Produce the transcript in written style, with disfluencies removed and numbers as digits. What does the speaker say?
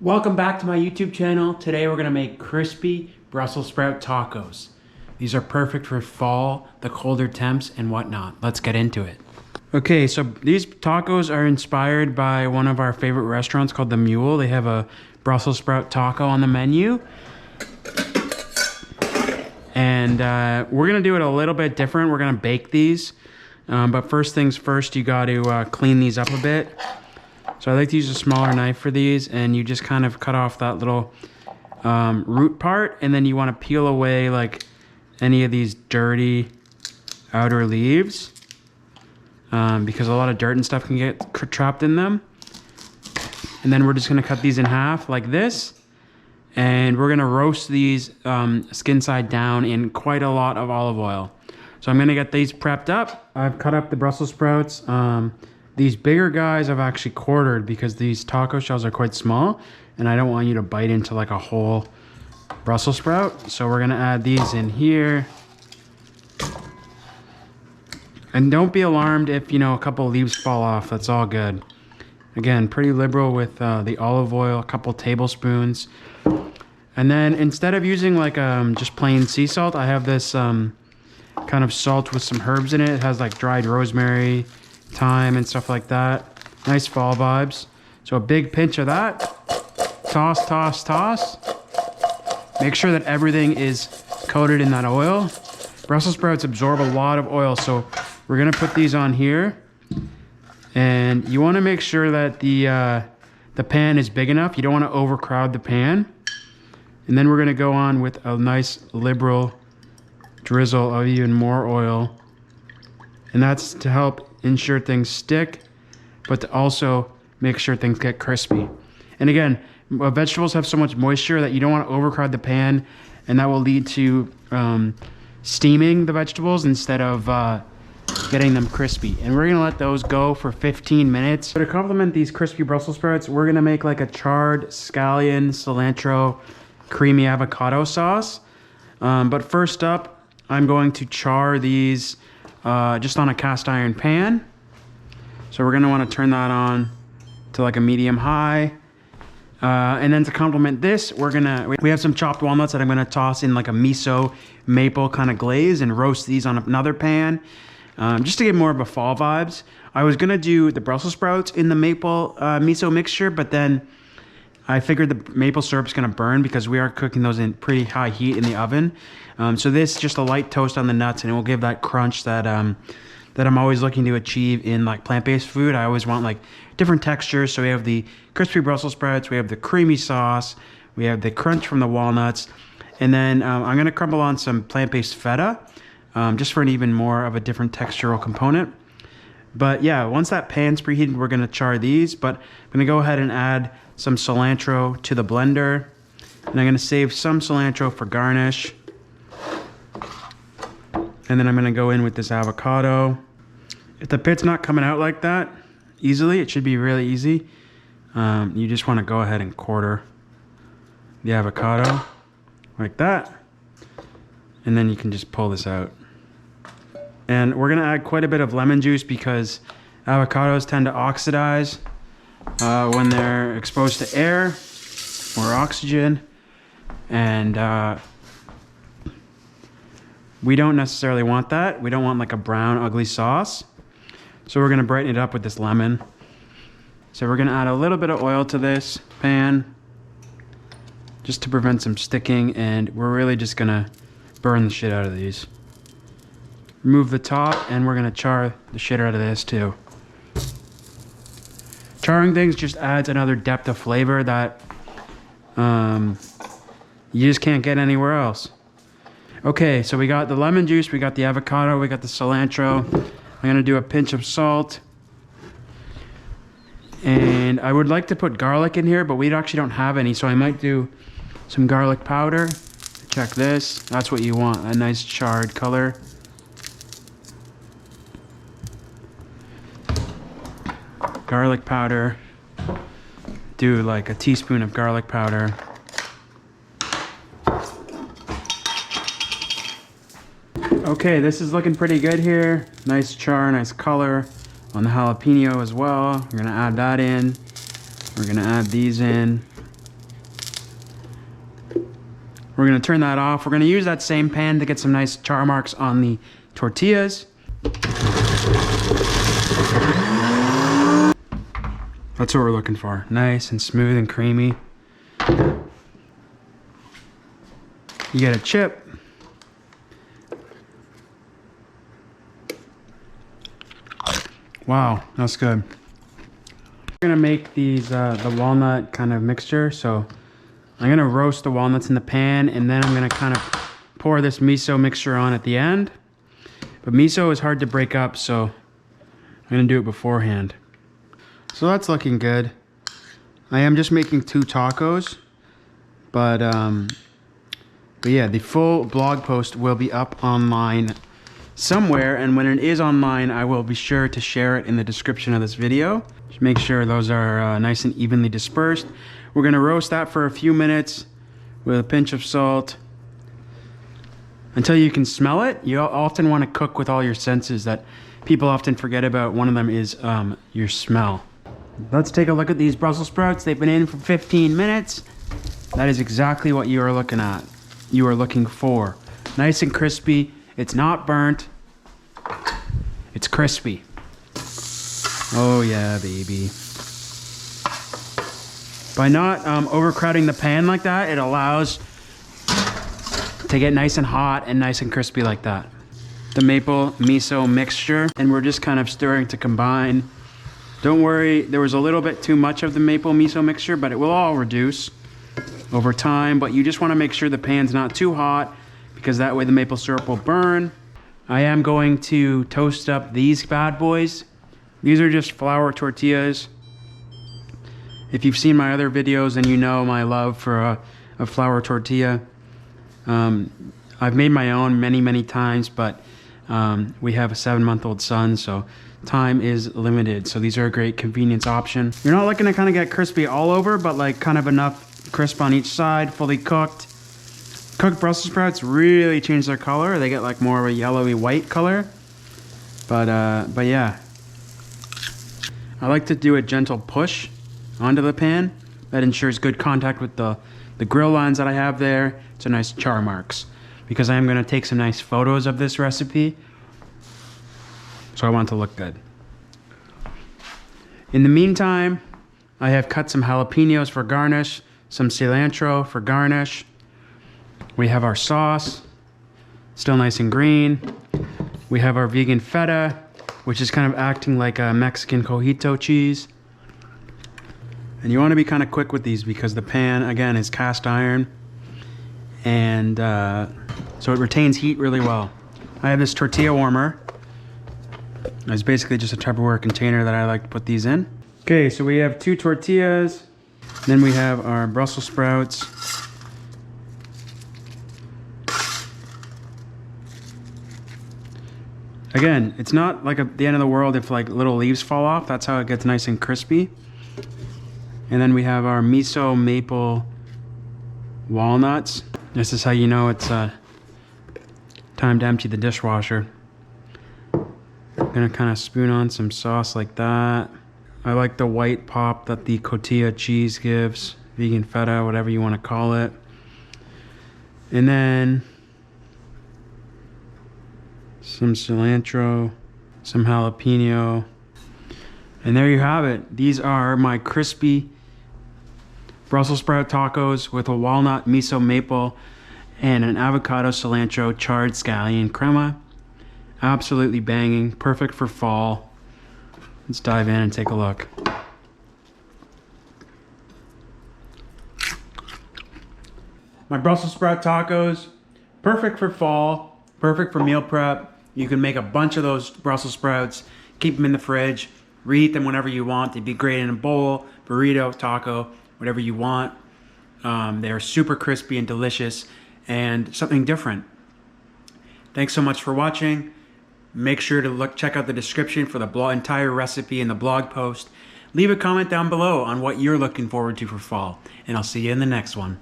Welcome back to my YouTube channel. Today we're gonna make crispy Brussels sprout tacos. These are perfect for fall, the colder temps and whatnot. Let's get into it. Okay, so these tacos are inspired by one of our favorite restaurants called The Mule. They have a Brussels sprout taco on the menu. And we're gonna do it a little bit different. We're gonna bake these. But first things first, you gotta clean these up a bit. So I like to use a smaller knife for these, and you just kind of cut off that little root part, and then you want to peel away like any of these dirty outer leaves because a lot of dirt and stuff can get trapped in them. And then we're just going to cut these in half like this, and we're going to roast these skin side down in quite a lot of olive oil. So I'm going to get these prepped up. I've cut up the Brussels sprouts. These bigger guys I've actually quartered because these taco shells are quite small and I don't want you to bite into like a whole Brussels sprout. So we're gonna add these in here. And don't be alarmed if, a couple leaves fall off, that's all good. Again, pretty liberal with the olive oil, a couple tablespoons. And then instead of using like just plain sea salt, I have this kind of salt with some herbs in it. It has like dried rosemary, thyme and stuff like that. Nice fall vibes. So a big pinch of that. Toss, toss, toss. Make sure that everything is coated in that oil. Brussels sprouts absorb a lot of oil, so we're gonna put these on here. And you wanna make sure that the pan is big enough. You don't wanna overcrowd the pan. And then we're gonna go on with a nice liberal drizzle of even more oil. And that's to help ensure things stick, but to also make sure things get crispy. And again, vegetables have so much moisture that you don't want to overcrowd the pan, and that will lead to steaming the vegetables instead of getting them crispy. And we're gonna let those go for 15 minutes. So to complement these crispy Brussels sprouts, we're gonna make like a charred scallion, cilantro, creamy avocado sauce. But first up, I'm going to char these just on a cast iron pan. So we're gonna wanna turn that on to like a medium high. And then to complement this, we have some chopped walnuts that I'm gonna toss in like a miso maple kind of glaze and roast these on another pan, just to get more of a fall vibes. I was gonna do the Brussels sprouts in the maple miso mixture, but then I figured the maple syrup's gonna burn because we are cooking those in pretty high heat in the oven. So this, just a light toast on the nuts, and it will give that crunch that that I'm always looking to achieve in like plant-based food. I always want like different textures. So we have the crispy Brussels sprouts, we have the creamy sauce, we have the crunch from the walnuts, and then I'm gonna crumble on some plant-based feta, just for an even more of a different textural component. But yeah, once that pan's preheated, we're gonna char these, but I'm gonna go ahead and add some cilantro to the blender, and I'm gonna save some cilantro for garnish. And then I'm gonna go in with this avocado. If the pit's not coming out like that easily, it should be really easy. You just wanna go ahead and quarter the avocado like that. And then you can just pull this out. And we're gonna add quite a bit of lemon juice because avocados tend to oxidize when they're exposed to air or oxygen. And we don't necessarily want that. We don't want like a brown, ugly sauce. So we're gonna brighten it up with this lemon. So we're gonna add a little bit of oil to this pan just to prevent some sticking, and we're really just gonna burn the shit out of these. Remove the top, and we're gonna char the shit out of this too. Charring things just adds another depth of flavor that you just can't get anywhere else. Okay, so we got the lemon juice, we got the avocado, we got the cilantro. I'm gonna do a pinch of salt. And I would like to put garlic in here, but we actually don't have any, so I might do some garlic powder. Check this, that's what you want, a nice charred color. Garlic powder. Do like a teaspoon of garlic powder. Okay, this is looking pretty good here. Nice char, nice color on the jalapeno as well. We're gonna add that in. We're gonna add these in. We're gonna turn that off. We're gonna use that same pan to get some nice char marks on the tortillas. That's what we're looking for. Nice and smooth and creamy. You get a chip. Wow, that's good. We're gonna make these the walnut kind of mixture. So I'm gonna roast the walnuts in the pan, and then I'm gonna kind of pour this miso mixture on at the end. But miso is hard to break up, so I'm gonna do it beforehand. So that's looking good. I am just making 2 tacos, but yeah, the full blog post will be up online somewhere, and when it is online, I will be sure to share it in the description of this video. Just make sure those are nice and evenly dispersed. We're gonna roast that for a few minutes with a pinch of salt until you can smell it. You often want to cook with all your senses that people often forget about. One of them is your smell. Let's take a look at these Brussels sprouts. They've been in for 15 minutes. That is exactly what you are looking at. You are looking for. Nice and crispy. It's not burnt. It's crispy. Oh yeah, baby. By not overcrowding the pan like that, it allows to get nice and hot and nice and crispy like that. The maple miso mixture, and we're just kind of stirring to combine. Don't worry, there was a little bit too much of the maple miso mixture, but it will all reduce over time. But you just want to make sure the pan's not too hot, because that way the maple syrup will burn. I am going to toast up these bad boys. These are just flour tortillas. If you've seen my other videos, then you know my love for a flour tortilla. I've made my own many times, but we have a 7-month-old son, so time is limited. So these are a great convenience option. You're not looking to kind of get crispy all over, but like kind of enough crisp on each side, fully cooked. Cooked Brussels sprouts really change their color. They get like more of a yellowy white color. But yeah. I like to do a gentle push onto the pan. That ensures good contact with the grill lines that I have there. It's a nice char marks. Because I am gonna take some nice photos of this recipe. So I want it to look good. In the meantime, I have cut some jalapenos for garnish, some cilantro for garnish. We have our sauce, still nice and green. We have our vegan feta, which is kind of acting like a Mexican cojito cheese. And you want to be kind of quick with these because the pan, again, is cast iron. And so it retains heat really well. I have this tortilla warmer. It's basically just a Tupperware container that I like to put these in. Okay, so we have 2 tortillas. Then we have our Brussels sprouts. Again, it's not like the end of the world if like little leaves fall off. That's how it gets nice and crispy. And then we have our miso maple walnuts. This is how you know it's time to empty the dishwasher. I'm gonna kind of spoon on some sauce like that. I like the white pop that the cotija cheese gives. Vegan feta, whatever you want to call it. And then some cilantro, some jalapeno. And there you have it. These are my crispy Brussels sprout tacos with a walnut miso maple and an avocado cilantro charred scallion crema. Absolutely banging, perfect for fall. Let's dive in and take a look. My Brussels sprout tacos, perfect for fall, perfect for meal prep. You can make a bunch of those Brussels sprouts, keep them in the fridge, reheat them whenever you want. They'd be great in a bowl, burrito, taco, whatever you want. They're super crispy and delicious and something different. Thanks so much for watching. Make sure to check out the description for the entire recipe and the blog post. Leave a comment down below on what you're looking forward to for fall, and I'll see you in the next one.